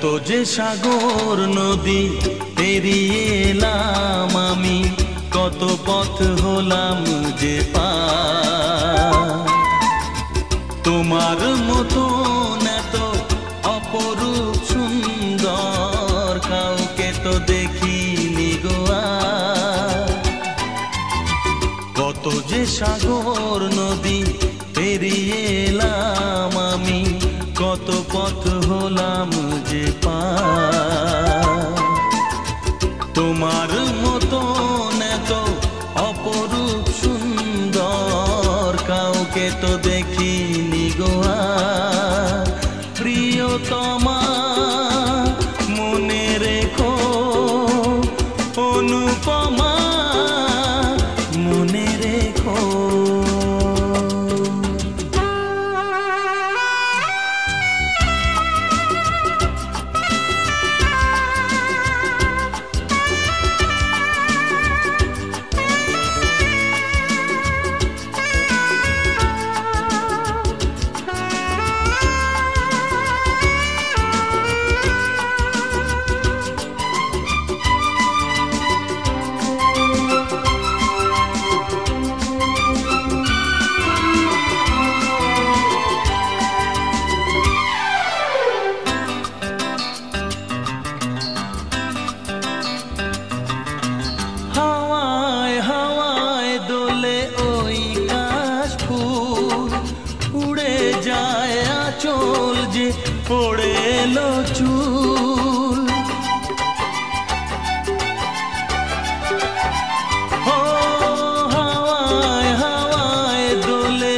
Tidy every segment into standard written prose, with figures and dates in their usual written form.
কত যে সাগর নদী পেরিয়ে এলাম আমি, কত পথ হলাম যে পার। তোমার মতো এত অপরূপ সুন্দর কাউকে তো দেখিনি গো আর। কত যে সাগর নদী পেরিয়ে এলাম আমি, কত পথ হলাম যে পার। তোমার মতো এত অপরূপ সুন্দর কাউকে তো দেখিনি গো আর। প্রিয়তমা মনে রেখো, অনুপমা মনে রেখো। হাওয়ায় হাওয়ায় দোলে ওই কাশফুল, উড়ে যায় আঁচল যে পড়ে এলো চুল। ও হাওয়ায় হাওয়ায় দোলে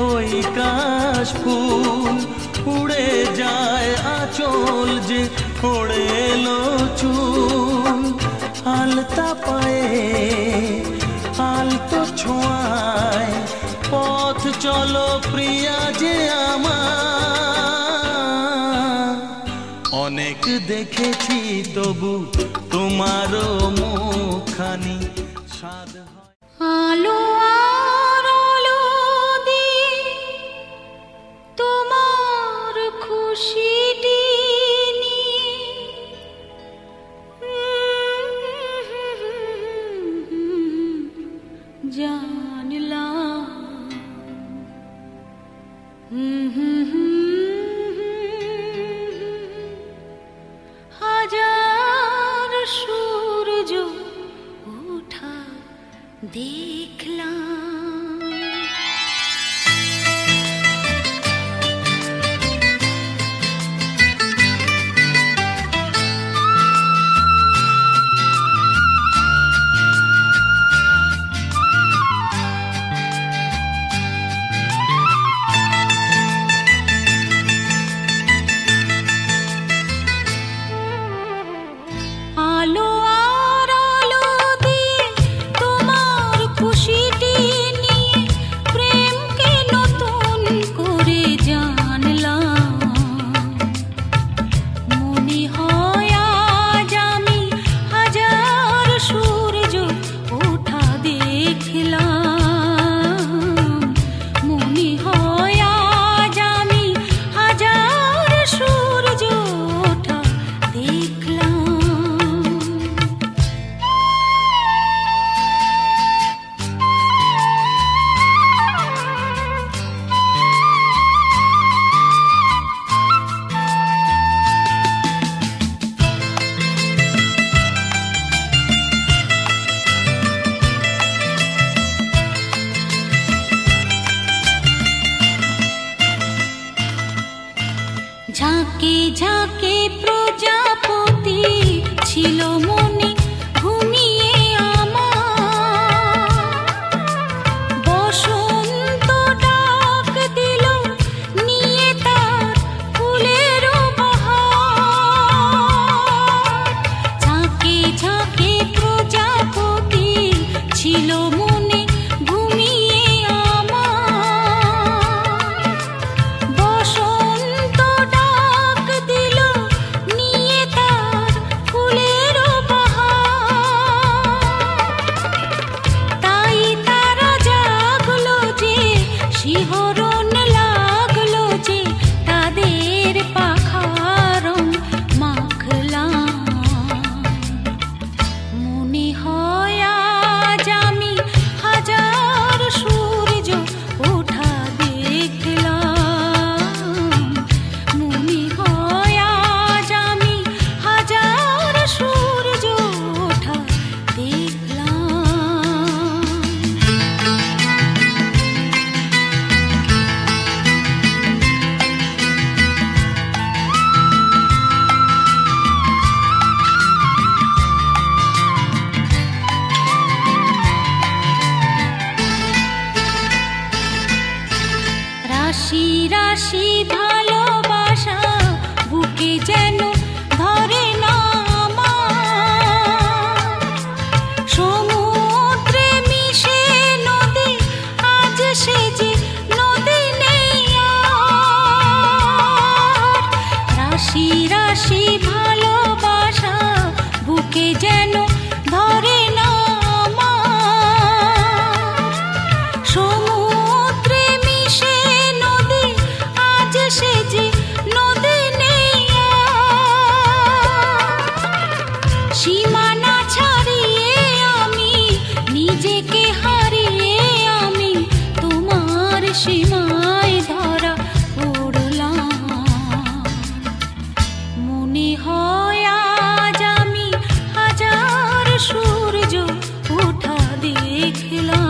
ওই কাশফুল, উড়ে যায় আঁচল যে পড়ে এলো চুল। আলতা পায়ে আলতো ছোঁয়ায় পথ চলো প্রিয়া যে আমার। অনেক দেখেছি তবু তোমারও মুখখানি স্বাদ হয়। আলো আর আলো দিয়ে তোমার খুশিটি জানলাম, হাজার সূর্য ওঠা দেখলাম। আলো আর আলো দিয়ে তোমার খুশিটি নিয়ে প্রেমকে নতুন করে জানলাম। মনে হয় আজ আমি হাজার সূর্য ওঠা দেখলাম। মনে হয় আজ আমি হাজার সূর্য ওঠা দেখলাম। ঝাঁকে ঝাঁকে প্রজাপতি ছিল মনে ঘুমিয়ে আমার। বসন্ত ডাক দিল নিয়ে তার ফুলের বাহার। ঝাঁকে ঝাঁকে প্রজাপতি ছিল মনে ঘুমিয়ে আমার। বসন্ত ডাক দিল নিয়ে তার ফুলের রাশি রাশি ভালোবাসা বুকে যেন ধরে না আমার। সমুদ্রে মিশে নদী আজ সে যে নদী নেই আর। রাশি রাশি ভালোবাসা বুকে যেন ধরে না আমার। সমুদ্রে মিশে নদী আজ সে যে নদী নেই আর। সীমানা ছাড়িয়ে আমি নিজেকে হারিয়ে আমি তোমার সীমায় ধরা পড়লাম। মনে হয় আজ আমি হাজার সূর্য ওঠা দেখলাম।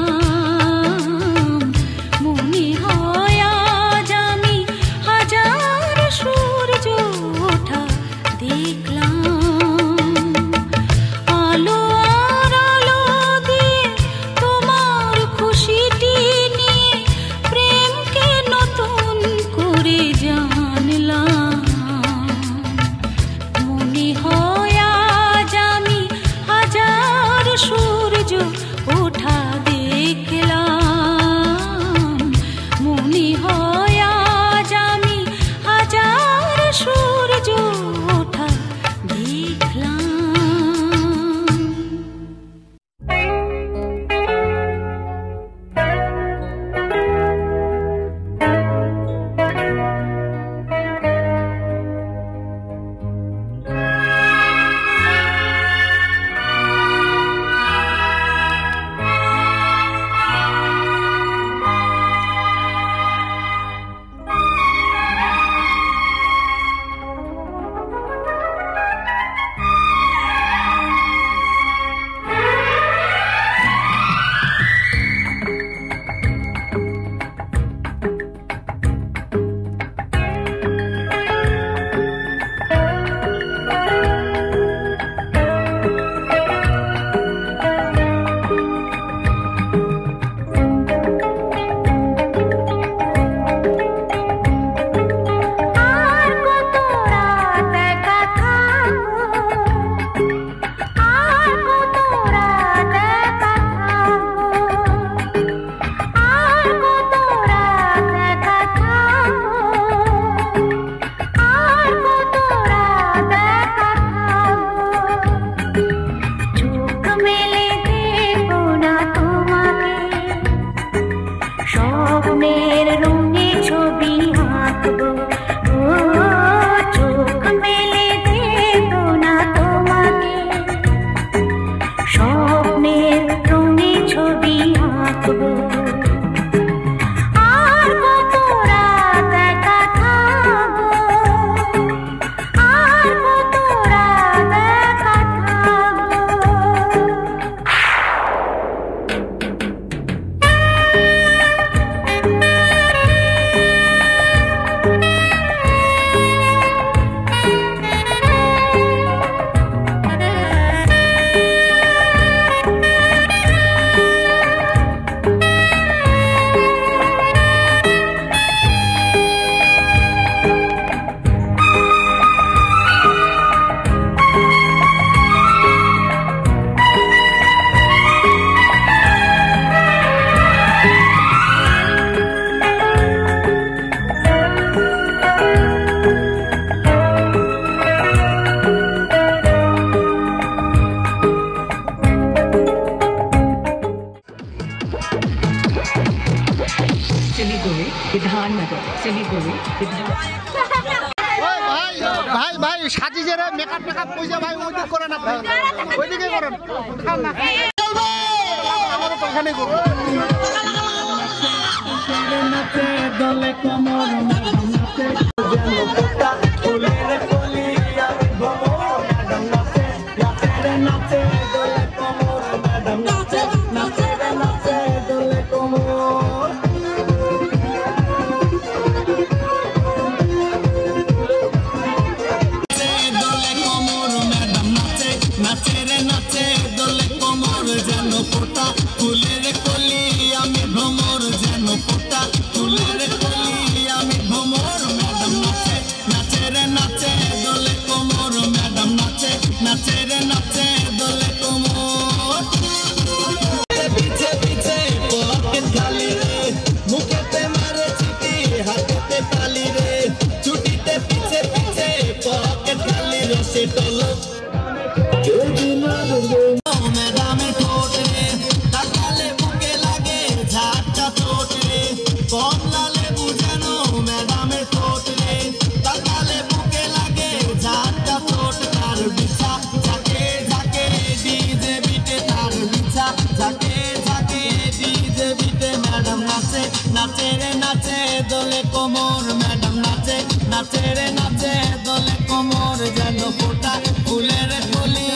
মনে হয় আজ আমি হাজার সূর্য ওঠা দেখলাম। আলো আর আলো দিয়ে তোমার খুশিটি নিয়ে প্রেমকে নতুন করে জানলাম। মনে হয় আজ আমি হাজার সূর্য ওঠা দেখলাম। মনে হয় আজ আমি হাজার সূর্য ওঠা দেখলাম। ভাই ভাই সাজি যারা মেকআপ মেকআপ কইছে ভাই ওইদিকে করেন আপনি ওইদিকে করেন আমারও তো এখানেই করব নাচে দলে কমর নাচে যেন পোতা ফুলের কলি আমি ভমর ম্যাডাম নাচে নাচে দলে কমর ম্যাডাম নাচে নাচে দলে কমর ফুলের কলি আমি ভ্রমর যেন পোতা ফুলের কলি লাগে টলক কেউ দিনারে ম্যাডামে ঠোঁট রে তাকালে বুকে লাগে ঝাঁটা চোট রে কমলা লেবু যেন ম্যাডামে ঠোঁট রে তাকালে বুকে লাগে ঝাঁটা চোট তার বিছা ঝাঁকে ঝাঁকে ডিজে বিটে তার বিছা ঝাঁকে ঝাঁকে ডিজে বিটে ম্যাডাম নাচে নাচে রে নাচে দোলে কোমর ম্যাডাম নাচে নাচে রে নাচে দোলে কোমর যেন ফোটা ফুলের কলি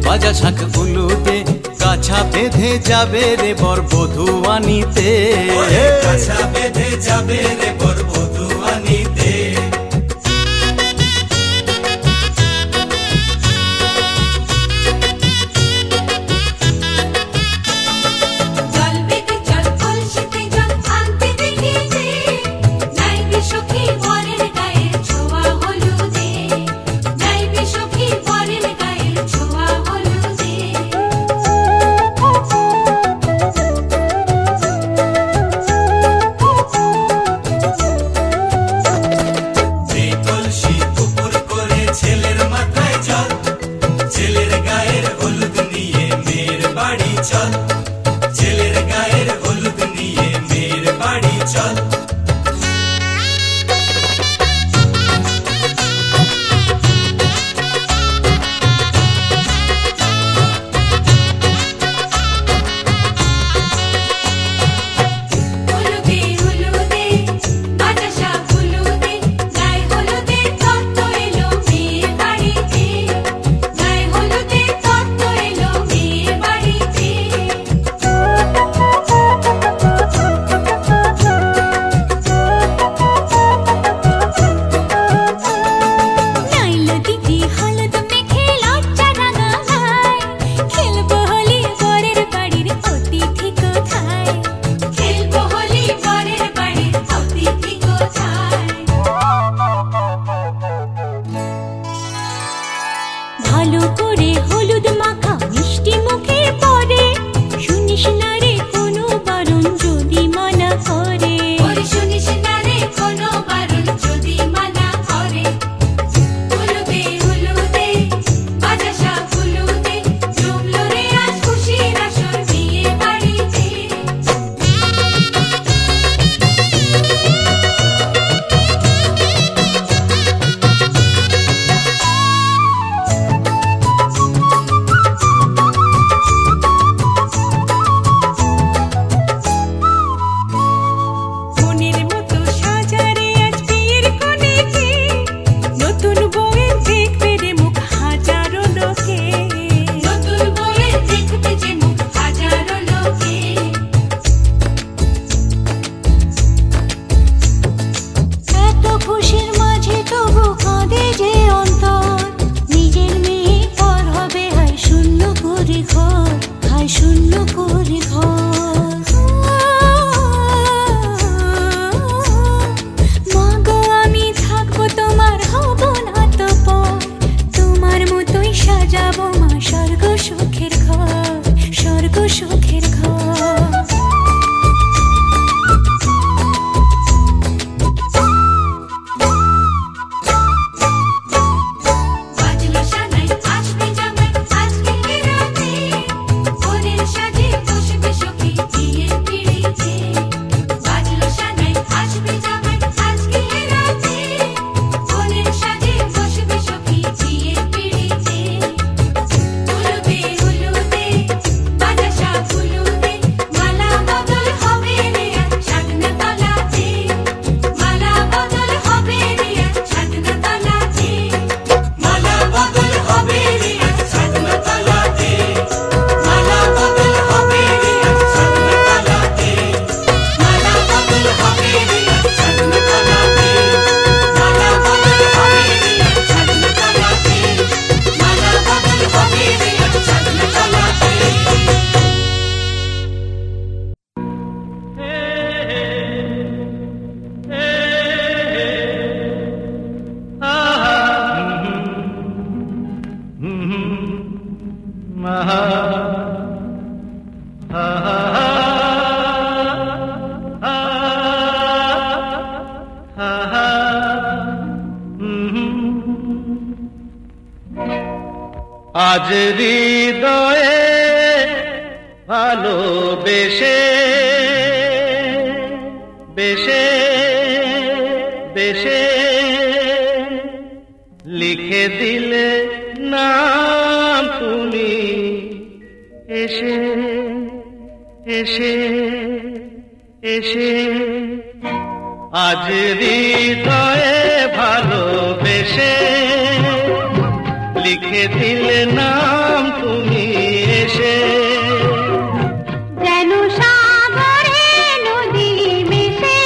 বাজা শাঁখ উলুদে কাছা বেঁধে যাবে রে বর বধূ আনিতে কাছা বেঁধে যাবে রে বর বধূ আনিতে আজ হৃদয়ে ভালোবেসে বেশে বেশে লিখে দিলে নাম তুমি এসে এসে এসে আজ হৃদয়ে ভালোবেসে লিখে দিলে নাম তুমি এসে যেন সাগরে নদী মিশে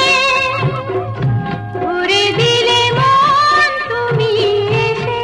ভরে দিলে মন তুমি এসে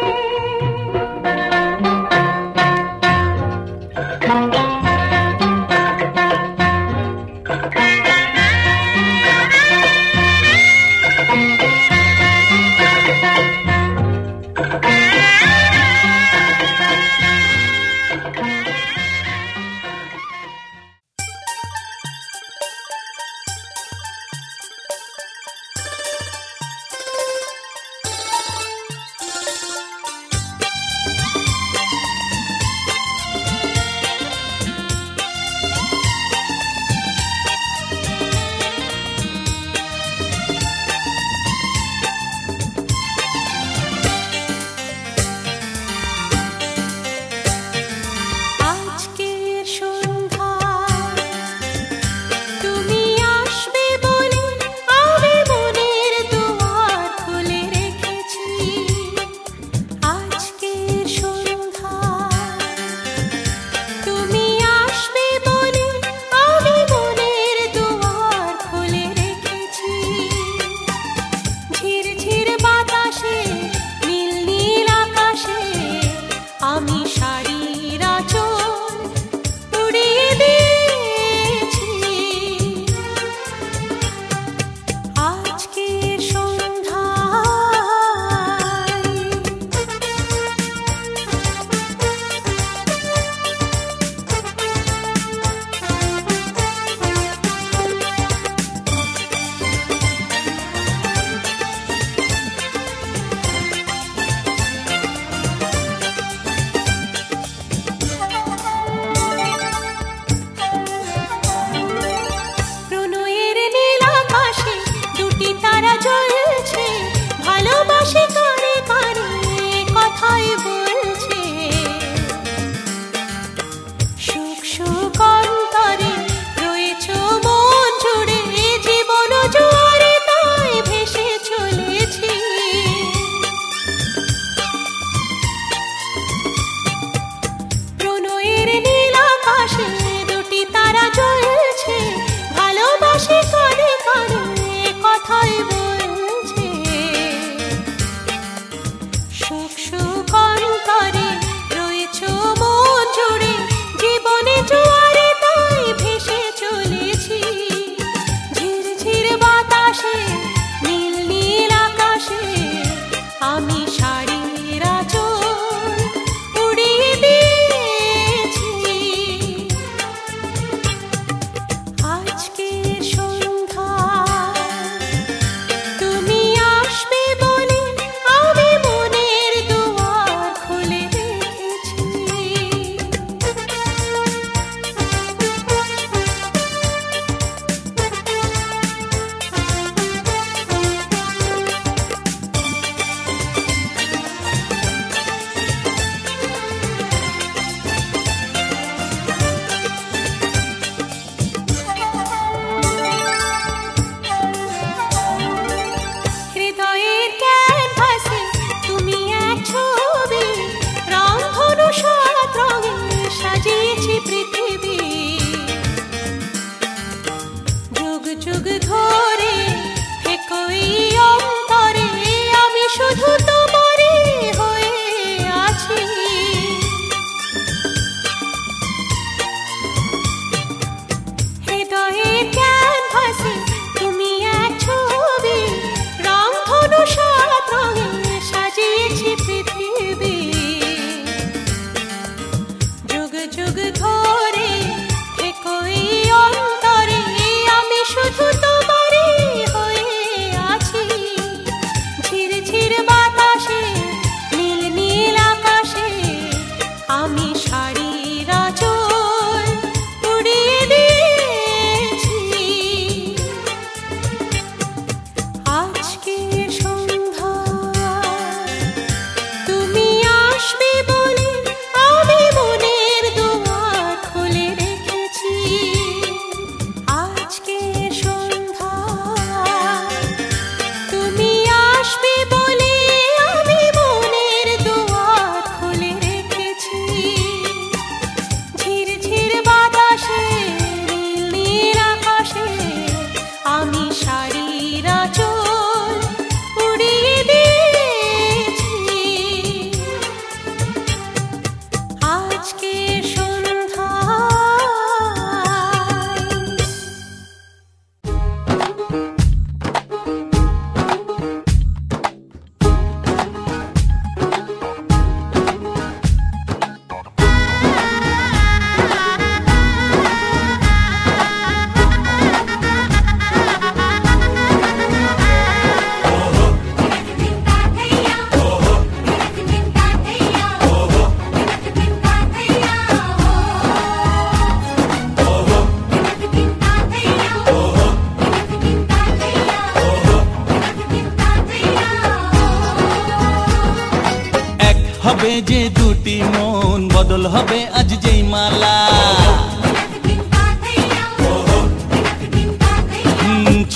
হবে যে দুটি মন, বদল হবে আজ যেই মালা।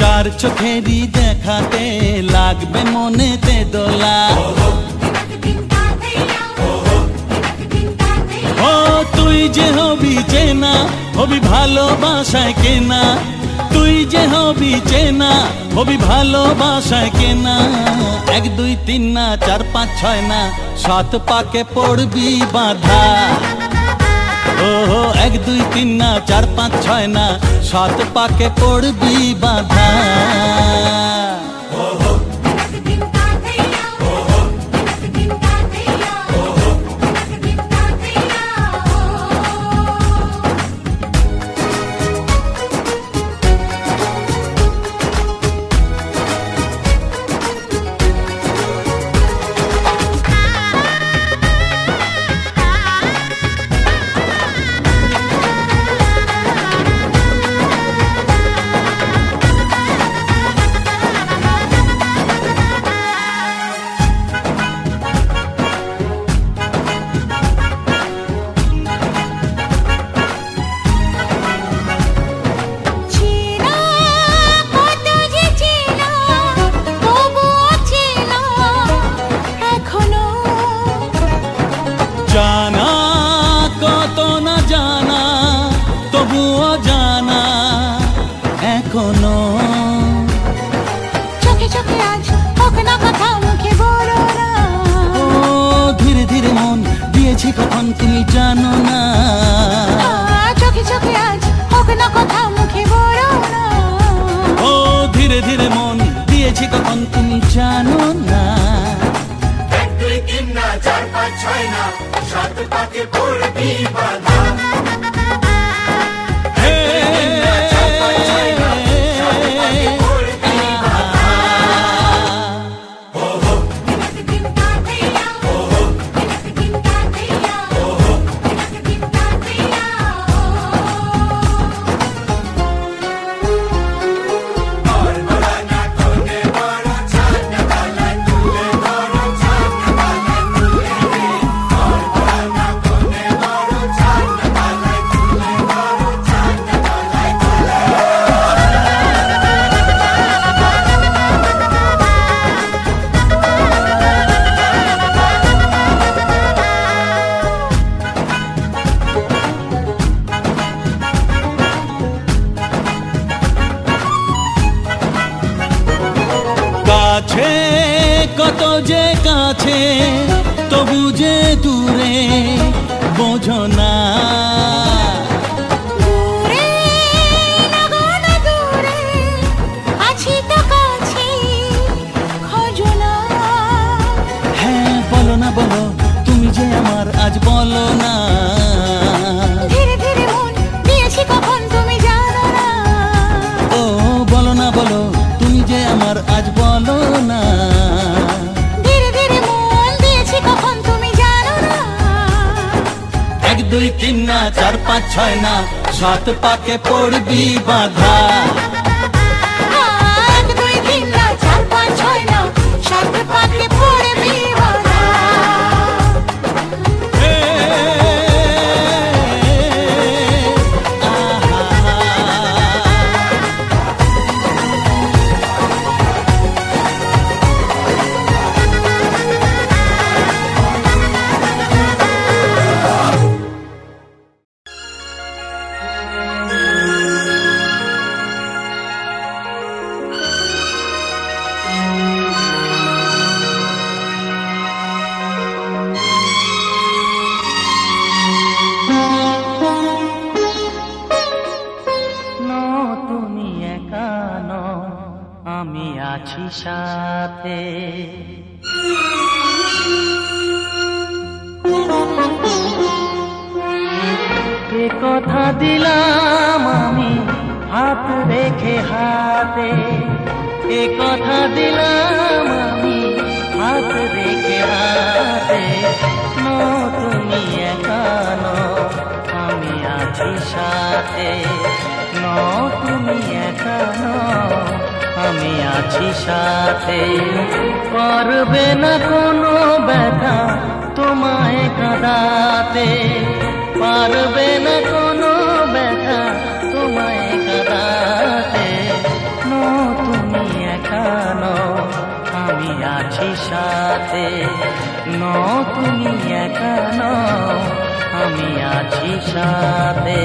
চার চোখেরই দেখাতে লাগবে মনেতে দোলা। ও তুই যে হবি চেনা, হবি ভালোবাসায় কেনা। তুই যে হবি চেনা, হবি ভালোবাসায় কেনা। 1 2 3 না 4 5 6 না 7 পাকে পড়বি বাঁধা। ও 1 2 3 না 4 5 6 না 7 পাকে পড়বি বাঁধা। জানা কত না জানা, তবুও জানা এখনো। চোখে চোখে আজ হোক না কথা, মুখে বলো না। ও ধীরে ধীরে মন দিয়েছি কখন তুমি জানো না। চোখে চোখে আজ হোক না কথা, মুখে বলো না। ও ধীরে ধীরে মন দিয়েছি কখন তুমি জানো না। 1 2 3 না 4 5 6 না 7 পাকে পড়বি বাঁধা। কাছে কত যে কাছে, তবু যে দূরে বোঝো না। দূরে লাগানো দূরে, আছি তো কাছে খোঁজো না। হ্যাঁ বলো না বলো, তুমি যে আমার আজ বলো না। ধীরে ধীরে মন দিয়েছি কখন তুমি জানো না। ও বলো না বলো, তুমি যে আমার আজ বলো না। ধীরে ধীরে মন দিয়েছি কখন তুমি জানো না। 1 2 3 না 4 5 6 না 7 পাকে পড়বি বাঁধা। 1 2 3 না 4 5 6 না 7 পাকে পড়বি বাঁধা। তুমি একা নও, আমি আছি সাথে। কে কথা দিলাম আমি হাত রেখে হাতে। কে কথা দিলাম আমি হাত রেখে হাতে। তুমি একা নও, আমি আছি সাথে। তুমি একা নও, আমি আছি সাথে। করবে না কোনো ব্যথা তোমার সাথে পারবে না কোনো ব্যথা তোমায় কাঁদাতে। তুমি একা নও, আমি আছি সাথে। তুমি একা নও, আমি আছি সাথে।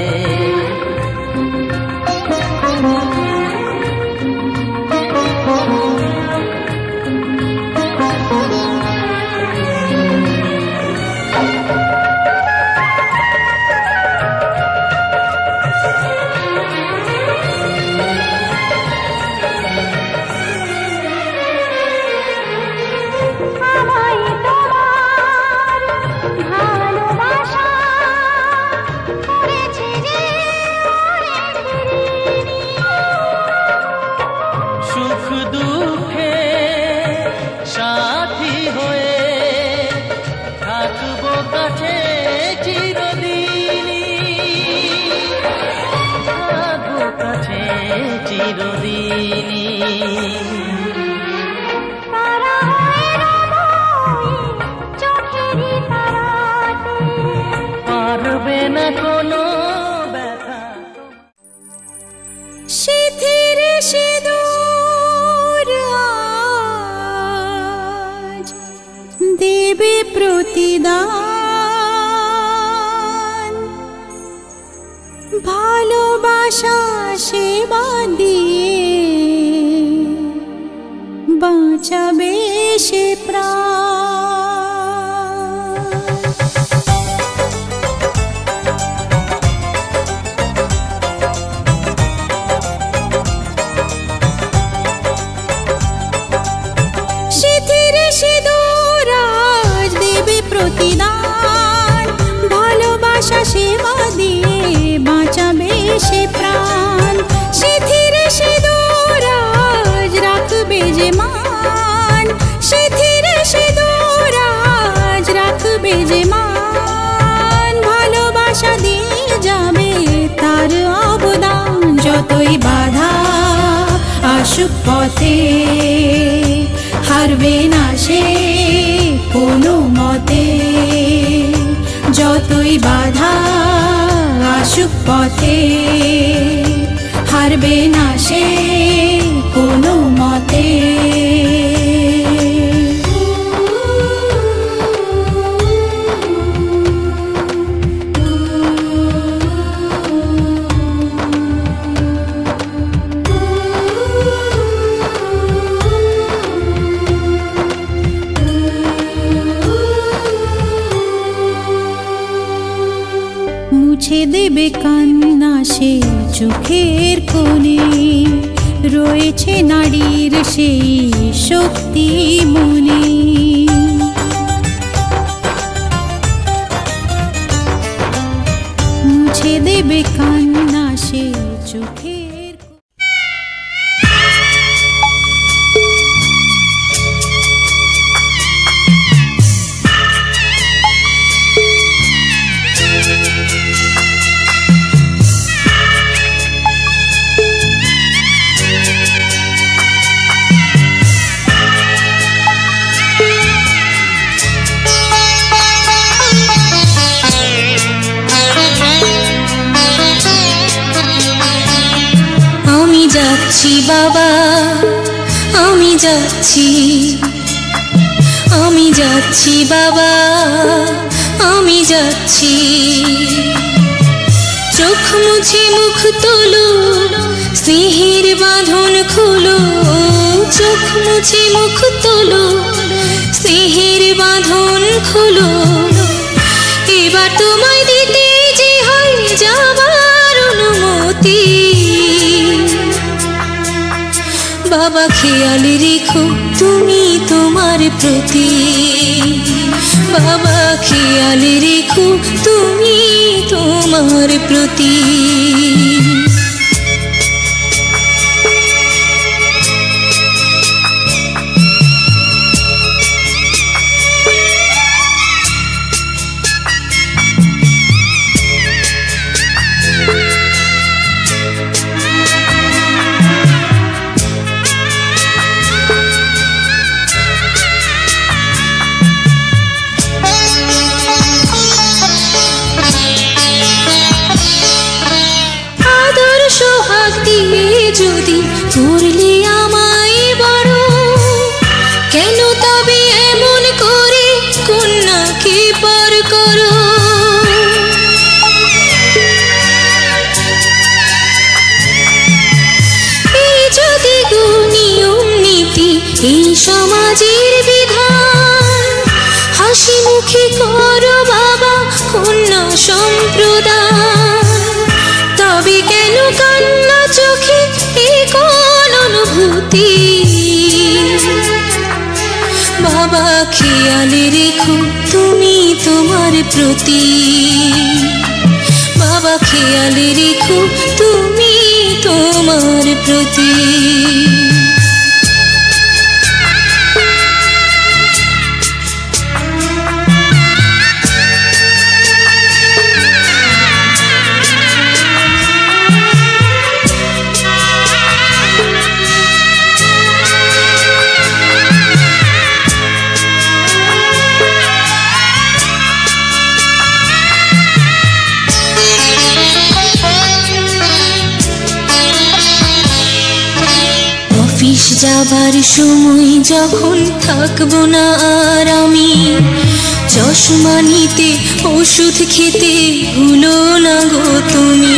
পারবে না কোনো ব্যথা। সিঁথির সিঁদুর আজ দেবে প্রতিদান, ভালোবাসা সেবা দিয়ে বাঁচাবে সে প্রাণ। সিঁথির সিঁদুর আজ দেবে প্রতিদান, ভালোবাসা সেবা দিয়ে বাঁচাবে সে প্রাণ। সিঁথির সিঁদুর আজ রাখবে যে মান, সিঁথির সিঁদুর আজ রাখবে যে মান, ভালোবাসা দিয়ে যাবে তার অবদান। যতই বাধা আসুক পথে হারবে না সে কোনো মতে। যতই বাধা আসুক পথে হারবে না সে কোনো মতে। মুছে দেবে কান্না সে চোখের কোণে, রয়েছে নারীর সেই শক্তি মনে। মুছে দেবে কান্না সে চোখের। যাচ্ছি বাবা, আমি যাচ্ছি, আমি যাচ্ছি বাবা, আমি যাচ্ছি। চোখ মুছে মুখ তোলো, স্নেহের বাঁধন খোলো। চোখ মুছে মুখ তোলো, স্নেহের বাঁধন খোলো। এবার তোমায় দিতে যে হয় যাবার অনুমতি। বাবা খেয়াল রেখো তুমি তোমার প্রতি, বাবা খেয়াল রেখো তুমি তোমার প্রতি। সম্প্রদায়। তবে কেন কান্না চোখে এই কোন অনুভূতি? বাবা খেয়ালে রেখো তুমি তোমার প্রতি, বাবা খেয়ালে রেখো তুমি তোমার প্রতি। অফিস যাবার সময় যখন থাকবো না আর আমি, চশমা নিতে ওষুধ খেতে ভুলো না গো তুমি।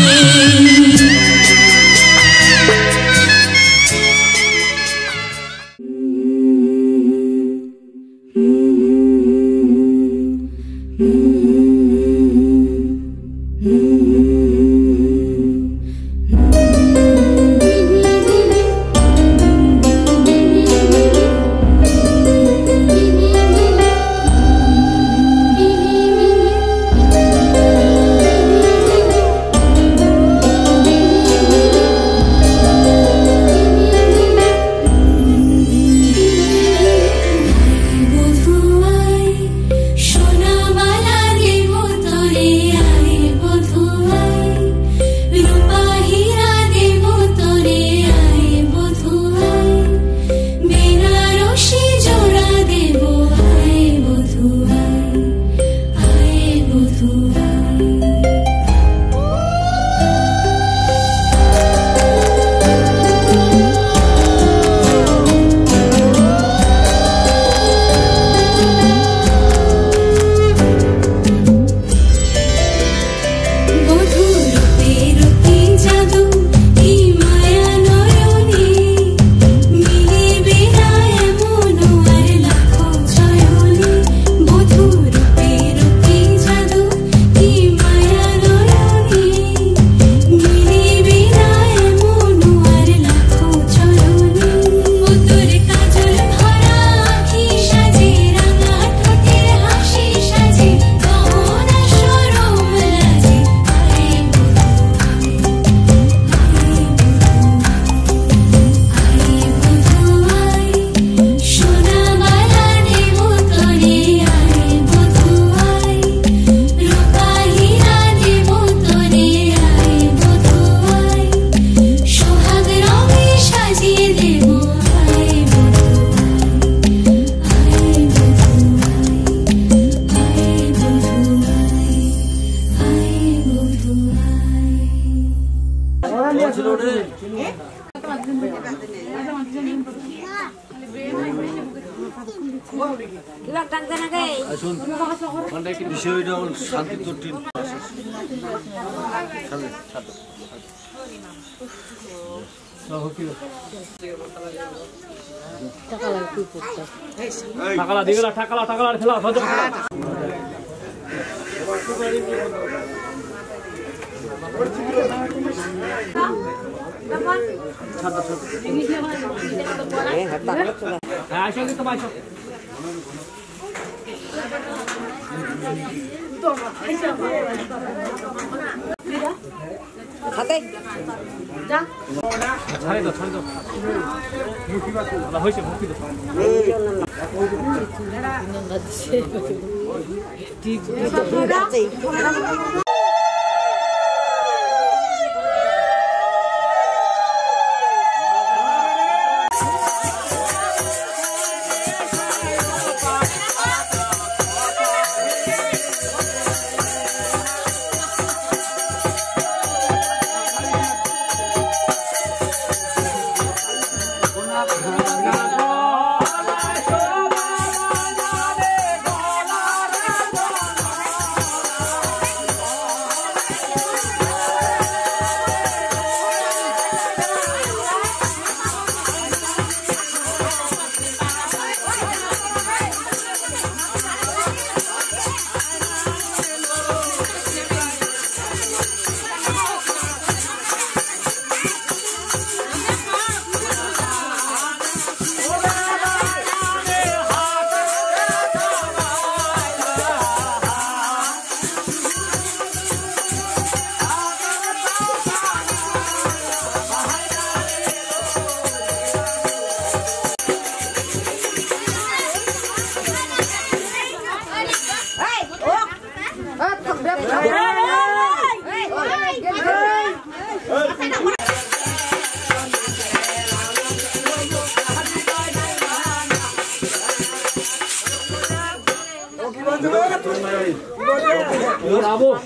বিষয়টা শান্তি তো টাকালা দিগলা টাকালা টাকালা খেলা হাতে যা ছাড়ে দাও হয়েছে মুক্তি দাও ঠিক Bravo,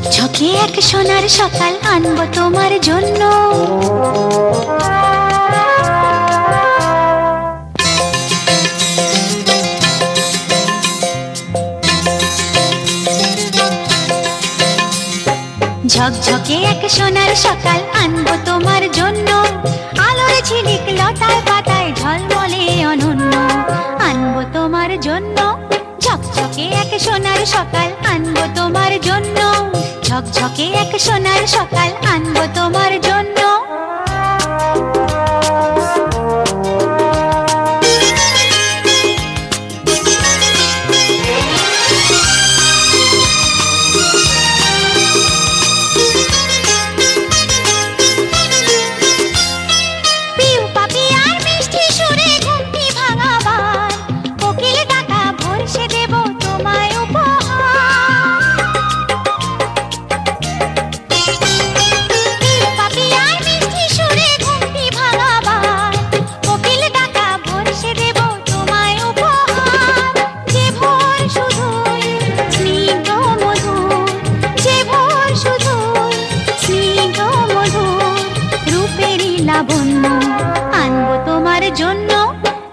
ঝকঝকে এক সোনার সকাল আনবো তোমার জন্য ঝকঝকে এক সোনার সকাল আনবো তোমার জন্য আলোর ঝিলিক লতায় পাতায় ঝলমলে অনন্য আনবো তোমার জন্য ঝকঝকে এক সোনার সকাল আনবো তোমার জন্য ঝকঝকে এক সোনার সকাল আনবো তোমার জন্য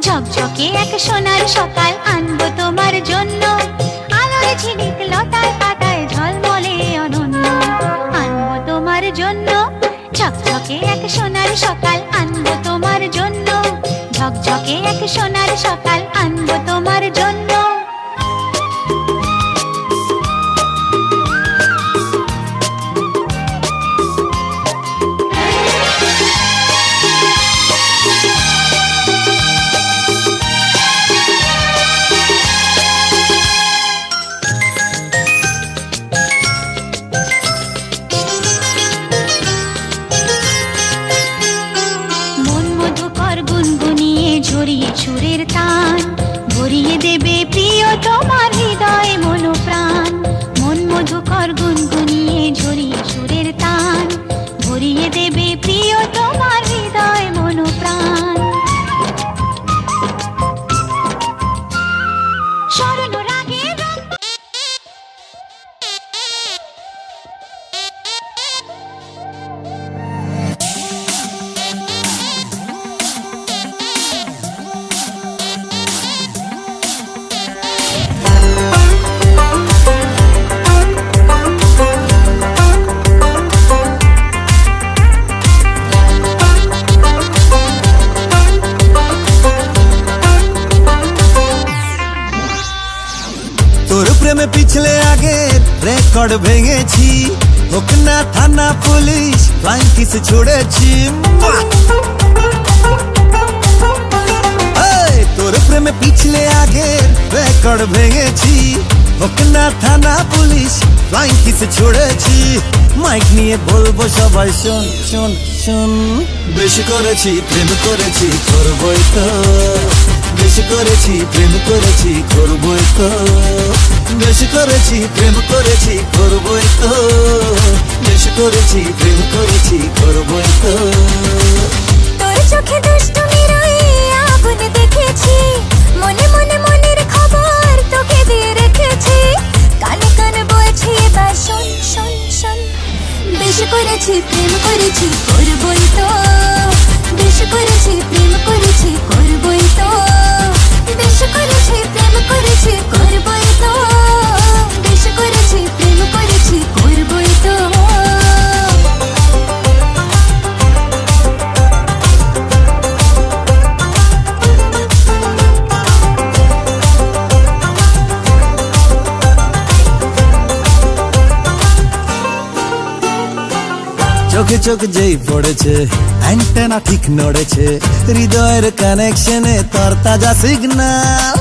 ঝকঝকে এক সোনার সকাল আনবো তোমার জন্য আলোর ঝিলিক লতায় পাতায় ঝলমলে অনন্য আনবো তোমার জন্য ঝকঝকে এক সোনার সকাল আনবো তোমার জন্য ঝকঝকে এক সোনার সকাল আনবো তোমার জন্য ঝরিয়ে সুরের তান ভরিয়ে দেবে প্রিয় তোমার হৃদয় মন প্রাণ মন মধুকর গুনগুনিয়ে ঝরিয়ে সুরের তান ভরিয়ে দেবে প্রিয় তোমার হৃদয় মন প্রাণ স্মরণ রাগে রেকর্ড ভেঙেছি, হোক না থানা পুলিশ, ফ্লাইং কিস ছুড়েছি। তোর প্রেমে পিছলে আগে রেকর্ড ভেঙেছি, হোক না থানা পুলিশ, ফ্লাইং কিস ছুড়েছি। মাইক নিয়ে বলবো সবাই শোন শোন শোন, বেশি করেছি প্রেম করেছি করবই তো, বেশি করেছি প্রেম করেছি করবই তো, বেশি করেছি প্রেম করেছি করবই তো, বেশি করেছি প্রেম করেছি করবই তো। তোর চোখে দুষ্টুমির ওই আগুন দেখেছি, মনে মনে মনের খবর তোকে দিয়ে রেখেছি। কানে কানে বলছি এবার শোন শোন শোন, বেশি করেছি প্রেম করেছি করবই তো, বেশি করেছি প্রেম করেছি করবই তো, বেশি করেছি প্রেম করেছি করবই তো, বেশি করেছি প্রেম করেছি করবই তো। চোখে চোখ যেই পড়েছে অ্যান্টেনা ঠিক নড়েছে, হৃদয়ের কানেকশনে তোর তাজা সিগন্যাল।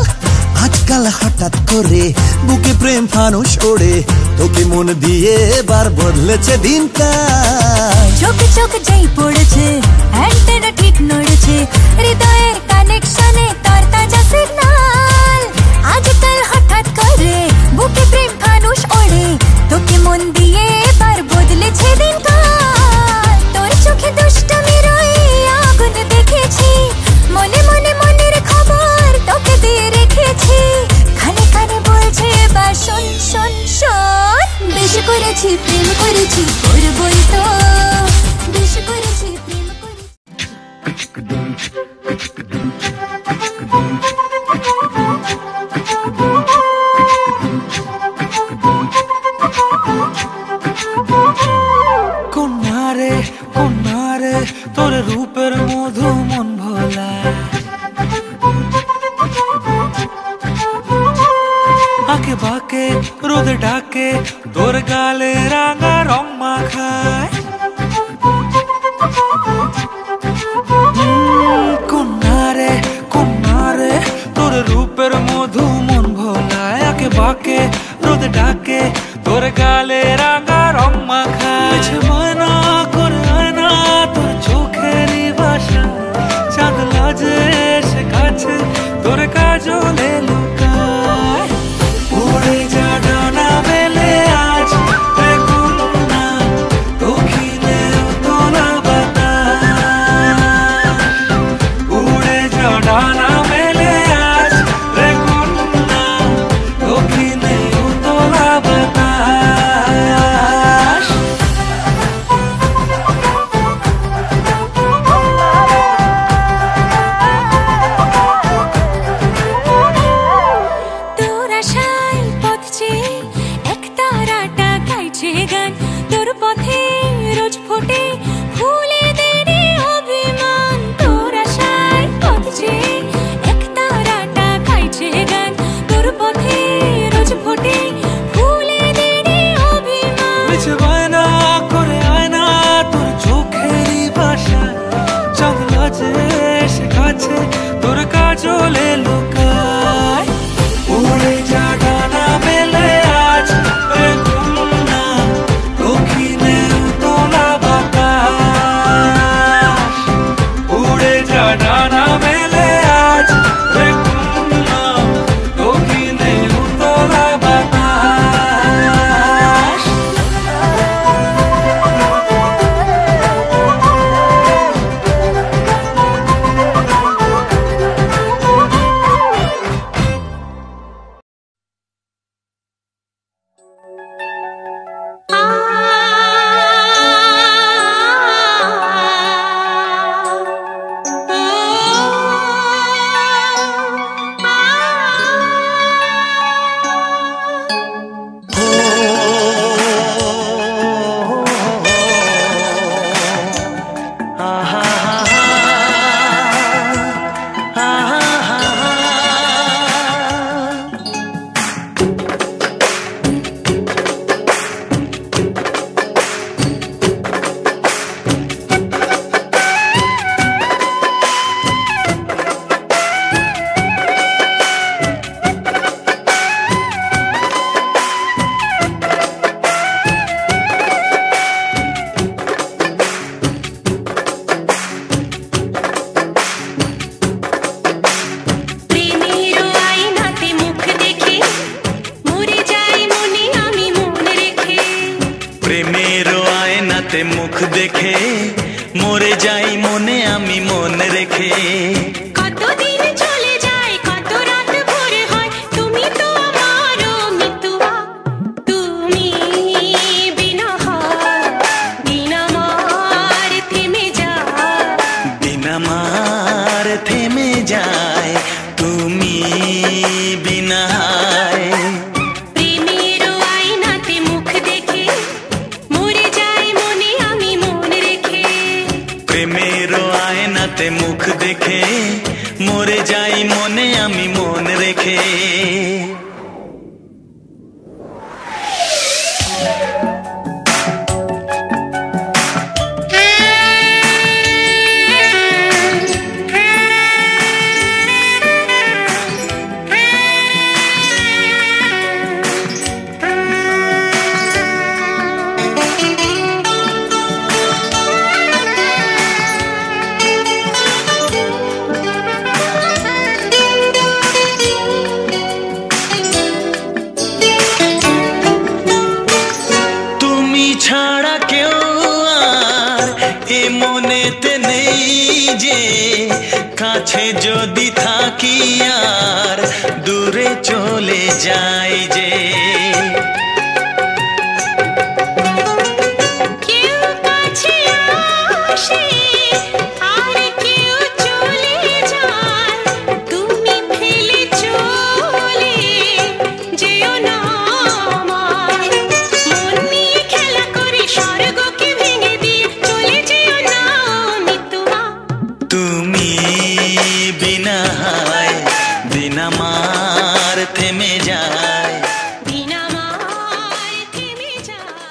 আজকাল হঠাৎ করে বুকে প্রেম ফানুষ ওড়ে, তোকে মন দিয়ে এবার বদলেছে দিনকাল। চোখে চোখ যেই পড়েছে অ্যান্টেনা ঠিক নড়েছে, হৃদয়ের কানেকশনে তোর তাজা সিগন্যাল। আজকাল হঠাৎ করে বুকে প্রেম ফানুষ ওড়ে, তোকে মন দিয়ে এবার বদলেছে দিনকাল। তোর চোখে দুষ্টুমির ওই আগুন দেখেছি, মনে মনে মনের খবর তোকে দিয়ে রেখেছি। কানে কানে বলছে এবার শোন শোন শোন, বেশি করেছি প্রেম করেছি করবই তো, বেশি করেছি প্রেম করেছি। কন্যারে কন্যারে তোর রূপের মধু মন ভোলা, আঁকে বাঁকে রোদে ডাকে তোর গালে রাঙা রং মাখায়। কন্যারে কন্যারে তোর রূপের মধু মন ভোলায়, আঁকে বাঁকে রোদে ডাকে তোর গালে রাঙা রং মাখায়। ময়না করে আয়না তোর চোখেরই ভাষা, চাঁদ লাজে এসে কাছে তোর কাজলে লুকায়। উড়ে যা ডানা মেলে আজ রে কন্যা, দক্ষিণে উতলা বাতাস। উড়ে যা ডানা মেলে আজ রে কন্যা, দক্ষিণে উতলা বাতাস। তোর আশায় পথ চেয়ে এক তারাটা গাইছে গান, তোর পথে রোজ ফোটে ফুলেদের অভিমান। তোর আশায় পথ চেয়ে এক তারাটা গাইছে গান, তোর পথে রোজ ফোটে ফুলেদের অভিমান। বায়না করে আয়না তোর চোখেরই ভাষা, চাঁদ লাজে এসে কাছে তোর কাজলে লুকায়। উড়ে যা ডানা মেলে আজ রে কন্যা, দক্ষিণে উতলা বাতাস। উড়ে যা ডানা মেলে আজ রে কন্যা, দক্ষিণে উতলা বাতাস। মন রেখে। কতদিন চলে যায় কত রাত ভোর হয় তুমি তো আমারও মিতুয়া তুমি বিনা হয় দিন আমার থেমে যায় দিন আমার থেমে যায় তুমি বিনা। প্রেমের আয়নাতে মুখ দেখে মরে যায় মনে আমি মন রেখে। প্রেমের আয়নাতে মুখ দেখে মরে যাই মনে আমি মন রেখে। ছাড়া কেউ আর এ মনেতে নেই যে কাছে যদি থাকি আর দূরে চলে যাই যে। কেউ কাছে আসে আর কেউ চলে যায় তুমি ফেলে চলে যেও না আমার মন নিয়ে খেলা করে স্বর্গকে ভেঙে দিয়ে চলে যেও না মিতুয়া। তুমি বিনা হয় দিন আমার থেমে যায় দিন আমার থেমে যায়।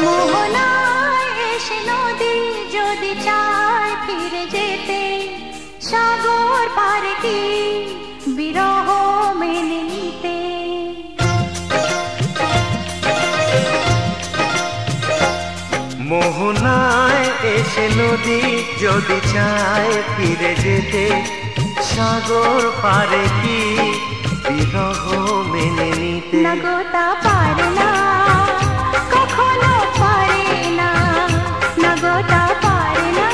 মোহনায় এসে নদী যদি চায় ফিরে যেতে সাগর পারে কি বিরহ মেনে নিতে। মোহনায় এসে নদী যদি চায় ফিরে যেতে সাগর পারে কি বিরহ মেনে নিতে। নগতা পারে না কখনো পারে না নগতা পারে না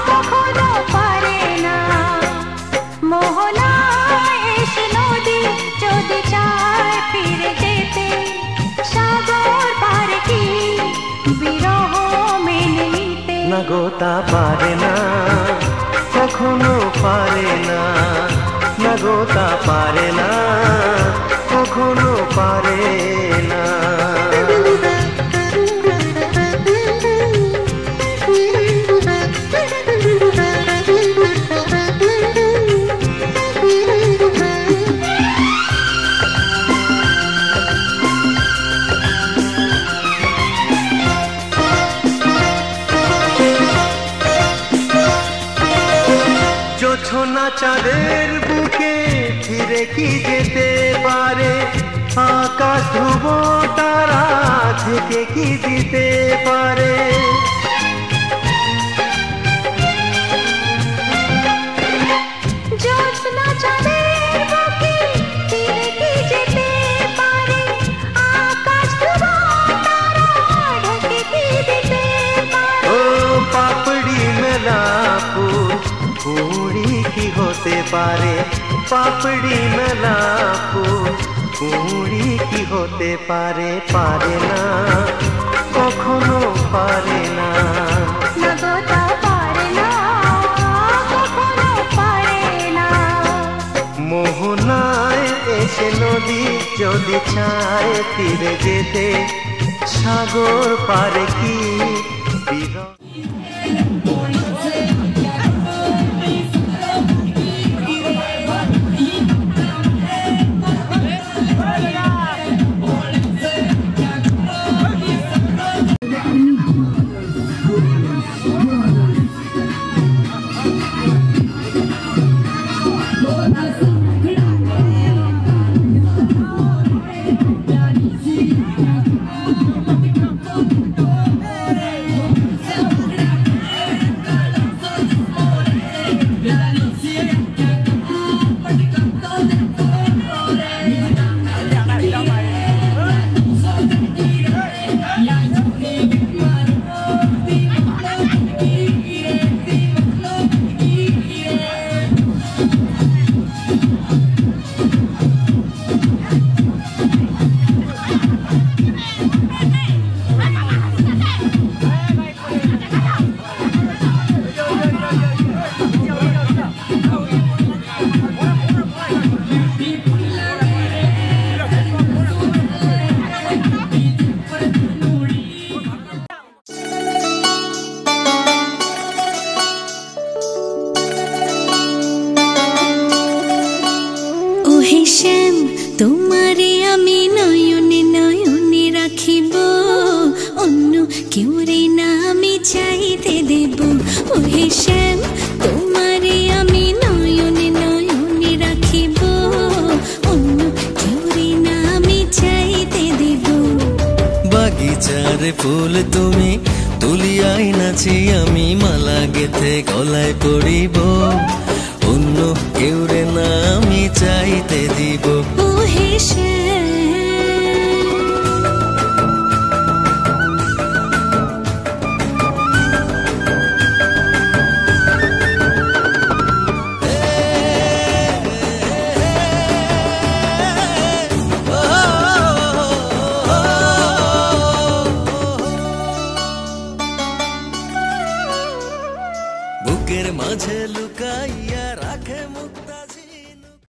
কখনো পারে না। মোহনায় এসে নদী যদি চায় ফিরে যেতে সাগর পারে কি বিরহ মেনে নিতে। নগতা পারে না কখনো পারে না নগতা পারে না কখনো পারে না। জোছনা চাঁদের বুকে ফিরে কি যেতে পারে আকাশ ধ্রুব তারা থেকে কি দিতে পারে। জ্যোৎস্না চাঁদের বুকে ফিরে কি যেতে পারে আকাশ ধ্রুব তারা ঢেকে কি দিতে পারে। ও পাপড়ি মেলা ফুল কুড়ি কি হতে পারে পাপড়ি মেলা ফুল কুড়ি কি হতে পারে পারে না কখনো পারে না। নগতা পারে না কখনো পারে না। মোহনায় এসে নদী যদি চায় ফিরে যেতে সাগর পারে কি বিরহ। শ্যাম তোমারে আমি নয়নে নয়নে রাখিব, অন্য কেউ রে না আমি চাইতে দেব। ওহে শ্যাম তোমারে আমি নয়নে নয়নে রাখিব, অন্য কেউ রে না আমি চাইতে দেব। বাগিচার ফুল তুমি তুলিয়াই নাছি, আমি মালা গেথে গলায় পড়িব, অন্য কেউ রে না আমি চাইতে দিব। ওহে শ্যাম বুকের মাঝে লুকাই